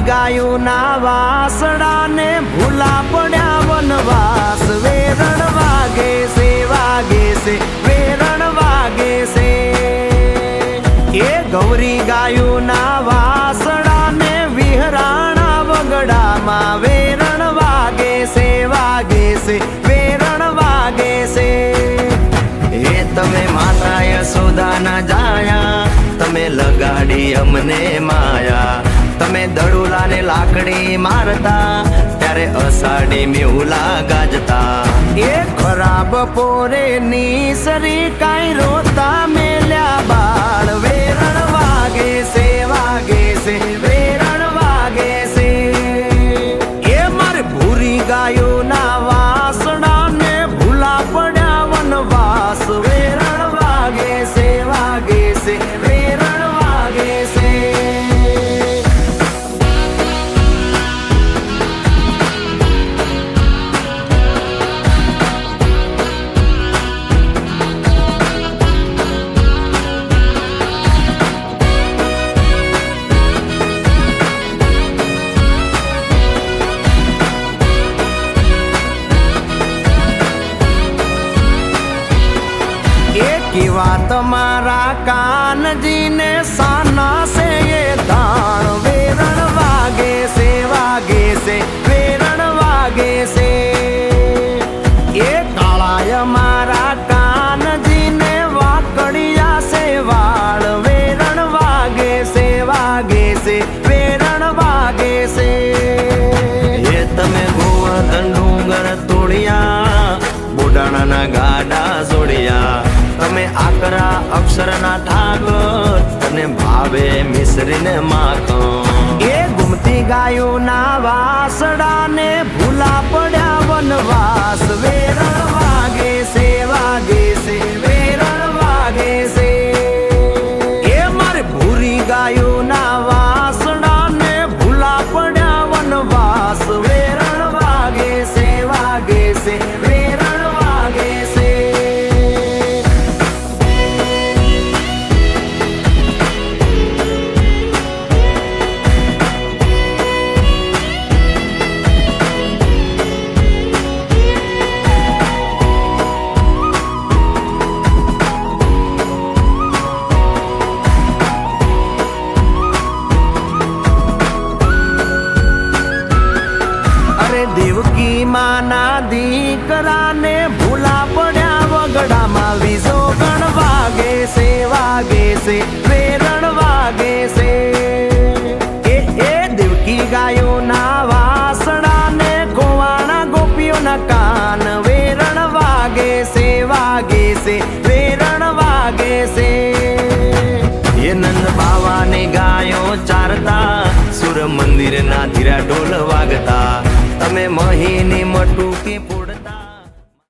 ગાયું ના વાસડા ને ભૂલા પડ્યા વનવાસ વેરણ વાગે છે વેરણ વાગે છે એ ગૌરી ગાયું ના વાસડા ને વિહરાણા વગડામાં વેરણ વાગે છે વેરણ વાગે છે એ તમે માતા યશોદા ના જાયા તમે લગાડી અમને માયા તમે દડુલા ને લાકડી મારતા ત્યારે અષાઢી મેહુલા ગાજતા એ ખરાબ પોરે ની સરી કાઈ રોતા મેલ્યા બાળ વેરણ વાગે છે વેરણ વાગે છે એ મારે ભૂરી ગાયો ના વાસડા ને ભૂલા પડ્યા વનવાસ વેરણ વાગે છે વેરણ વાગે છે કેવા તમારા કાનજી ને સાના છે એ દાણ વેરણ વાગે છે વેરણ વાગે છે એ કાળાય મારા કાનજી ને વાકડિયા છે વાળ વેરણ વાગે છે વેરણ વાગે છે એ તમે ગોવર્ધન ડુંગર તોડ્યા બોડાણાના ગાડા જોડ્યા તમે આકરા અક્ષરના ઠાકર અને ભાવે મિશ્રીને માખણ એ ગુમતી ગાયો ના વાસડા ને ભૂલા પડ્યા વનવાસ વેરણ વાગે છે વેરણ વાગે છે એ મારે ભૂરી ગાયો ના વાસડા ને ભૂલા પડ્યા વનવાસ વેરણ વાગે છે વેરણ વાગે છે દેવકી માના દીકરાને ભૂલા પડ્યા વગડામાં વીજો ગણ વાગે છે વેરણ વાગે છે એ દેવકી ગાયો ના વાસડા ને ગોવાણા ગોપીઓના કાન વેરણ વાગે છે વેરણ વાગે છે એ નંદ બાવાની ગાયો ચારતા સુર મંદિર ના ધીરા ઢોલ વાગતા તમે મહીની